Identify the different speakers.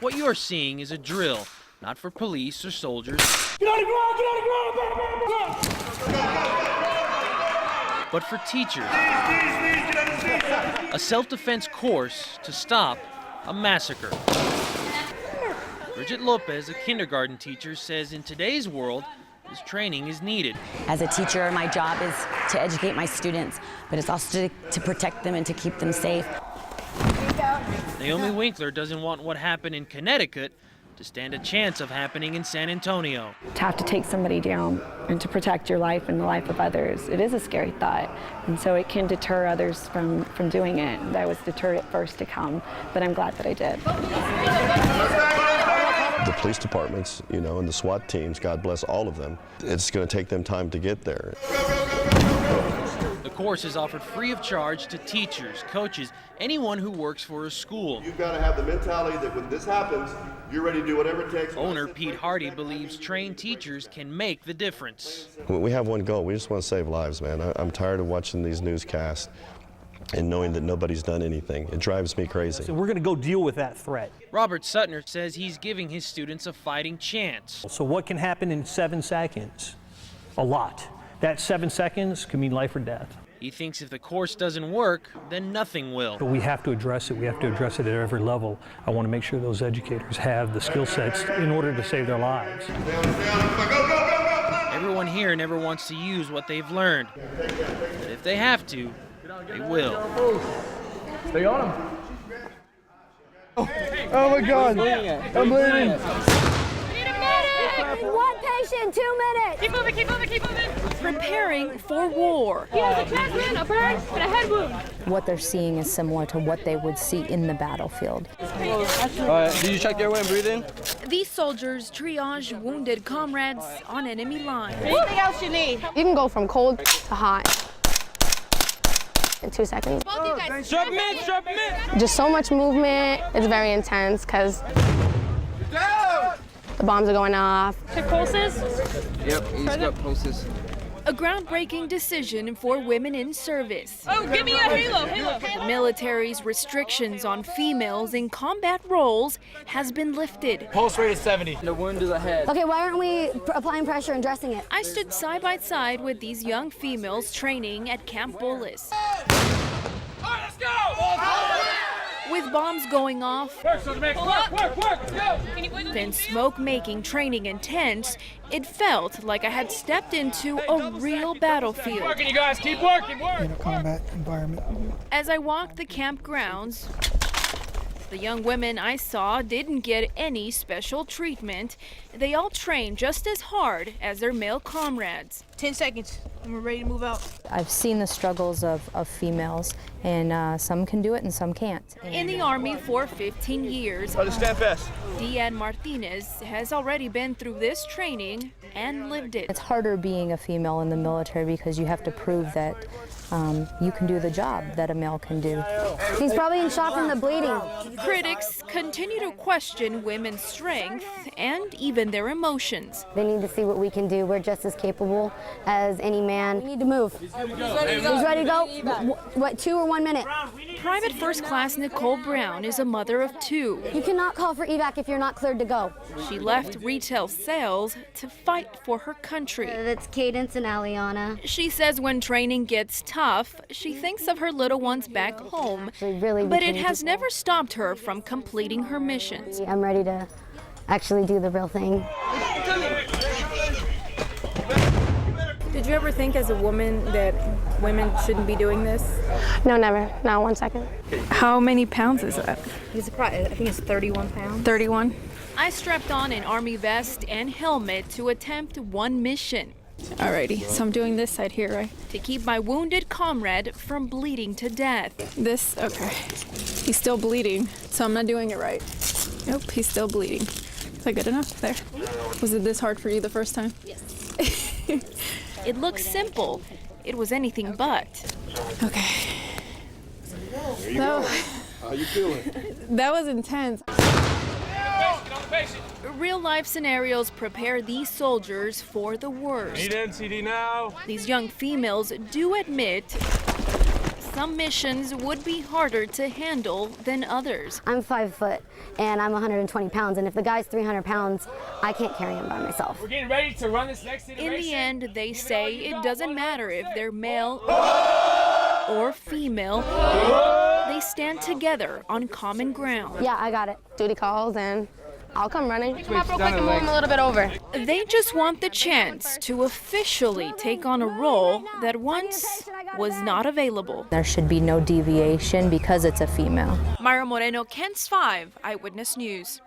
Speaker 1: What you're seeing is a drill, not for police or soldiers,
Speaker 2: get on the ground, get on the ground,
Speaker 1: but for teachers. A self-defense course to stop a massacre. Bridget Lopez, a kindergarten teacher, says in today's world, this training is needed.
Speaker 3: As a teacher, my job is to educate my students, but it's also to protect them and to keep them safe.
Speaker 1: Naomi Winkler doesn't want what happened in Connecticut to stand a chance of happening in San Antonio.
Speaker 4: To have to take somebody down and to protect your life and the life of others, it is a scary thought. And so it can deter others from doing it. I was deterred at first to come, but I'm glad that I did.
Speaker 5: The police departments, and the SWAT teams, God bless all of them, it's going to take them time to get there.
Speaker 1: The course is offered free of charge to teachers, coaches, anyone who works for a school.
Speaker 5: You've got to have the mentality that when this happens, you're ready to do whatever it takes.
Speaker 1: Owner Pete Hardy believes trained teachers can make the difference.
Speaker 5: We have one goal. We just want to save lives, man. I'm tired of watching these newscasts and knowing that nobody's done anything. It drives me crazy.
Speaker 6: So we're going to go deal with that threat.
Speaker 1: Robert Suttner says he's giving his students a fighting chance.
Speaker 6: So what can happen in 7 seconds? A lot. That 7 seconds can mean life or death.
Speaker 1: He thinks if the course doesn't work, then nothing will.
Speaker 6: But we have to address it. We have to address it at every level. I want to make sure those educators have the skill sets in order to save their lives.
Speaker 1: Everyone here never wants to use what they've learned. But if they have to, they will.
Speaker 2: Stay on him. Oh my God, I'm bleeding.
Speaker 7: One patient, 2 minutes. Keep moving, keep moving, keep moving.
Speaker 8: Preparing for war.
Speaker 7: He has a chest wound, a burn, and a head wound.
Speaker 9: What they're seeing is similar to what they would see in the battlefield.
Speaker 10: All right, did you check your airway and breathe in?
Speaker 8: These soldiers triage wounded comrades on enemy lines.
Speaker 7: Anything else you need?
Speaker 11: You can go from cold to hot in 2 seconds.
Speaker 7: Both you guys.
Speaker 10: Strap him in, strap him in.
Speaker 11: Just so much movement. It's very intense because the bombs are going off.
Speaker 7: Check pulses.
Speaker 10: Yep, he's got pulses.
Speaker 8: A groundbreaking decision for women in service.
Speaker 7: Oh, give me a halo.
Speaker 8: The military's restrictions on females in combat roles has been lifted.
Speaker 10: Pulse rate is 70. The wound is ahead.
Speaker 7: Okay, why aren't we applying pressure and dressing it?
Speaker 8: I stood side by side with these young females training at Camp Bullis.
Speaker 10: All right, let's go!
Speaker 8: With bombs going off,
Speaker 10: Work, let's go!
Speaker 8: then smoke-making training intense, it felt like I had stepped into a real battlefield.
Speaker 10: Working, you guys, keep working, work!
Speaker 2: In a combat environment.
Speaker 8: As I walked the campgrounds, the young women I saw didn't get any special treatment. They all trained just as hard as their male comrades.
Speaker 12: 10 seconds, and we're ready to move out.
Speaker 9: I've seen the struggles of females, and some can do it and some can't.
Speaker 8: In the Army for 15 years,
Speaker 10: Stand fast.
Speaker 8: Deanne Martinez has already been through this training and lived it.
Speaker 9: It's harder being a female in the military because you have to prove that you can do the job that a male can do.
Speaker 7: He's probably in shock from the bleeding.
Speaker 8: Critics continue to question women's strength and even their emotions.
Speaker 7: They need to see what we can do. We're just as capable as any man. We need to move. He's ready to go. What, 2 or 1 minute?
Speaker 8: Private First Class Nicole Brown is a mother of 2.
Speaker 7: You cannot call for evac if you're not cleared to go.
Speaker 8: She left retail sales to fight for her country.
Speaker 7: That's Cadence and Aliana.
Speaker 8: She says when training gets tough, she thinks of her little ones back home,
Speaker 7: Really,
Speaker 8: but it has never stopped her from completing her missions.
Speaker 7: I'm ready to actually do the real thing.
Speaker 4: Did you ever think as a woman that women shouldn't be doing this?
Speaker 11: No, never. Not 1 second.
Speaker 4: How many pounds is that?
Speaker 12: I think it's 31 pounds.
Speaker 4: 31.
Speaker 8: I strapped on an army vest and helmet to attempt one mission.
Speaker 4: Alrighty, so I'm doing this side here, right?
Speaker 8: To keep my wounded comrade from bleeding to death.
Speaker 4: This, okay. He's still bleeding, so I'm not doing it right. Nope, he's still bleeding. Is that good enough? There. Was it this hard for you the first time?
Speaker 8: Yes. It looks simple. It was anything but.
Speaker 4: Okay.
Speaker 5: How you feeling?
Speaker 4: That was intense.
Speaker 8: Real-life scenarios prepare these soldiers for the worst.
Speaker 10: Need NCD now.
Speaker 8: These young females do admit some missions would be harder to handle than others.
Speaker 7: I'm 5 foot and I'm 120 pounds, and if the guy's 300 pounds, I can't carry him by myself.
Speaker 10: We're getting ready to run this next iteration.
Speaker 8: In the end, they say it doesn't matter if they're male or female. They stand together on common ground.
Speaker 11: Yeah, I got it. Duty calls and I'll come running. Come up real quick and move him a little bit over.
Speaker 8: They just want the chance to officially take on a role that once was not available.
Speaker 9: There should be no deviation because it's a female.
Speaker 8: Myra Moreno, KENS 5 Eyewitness News.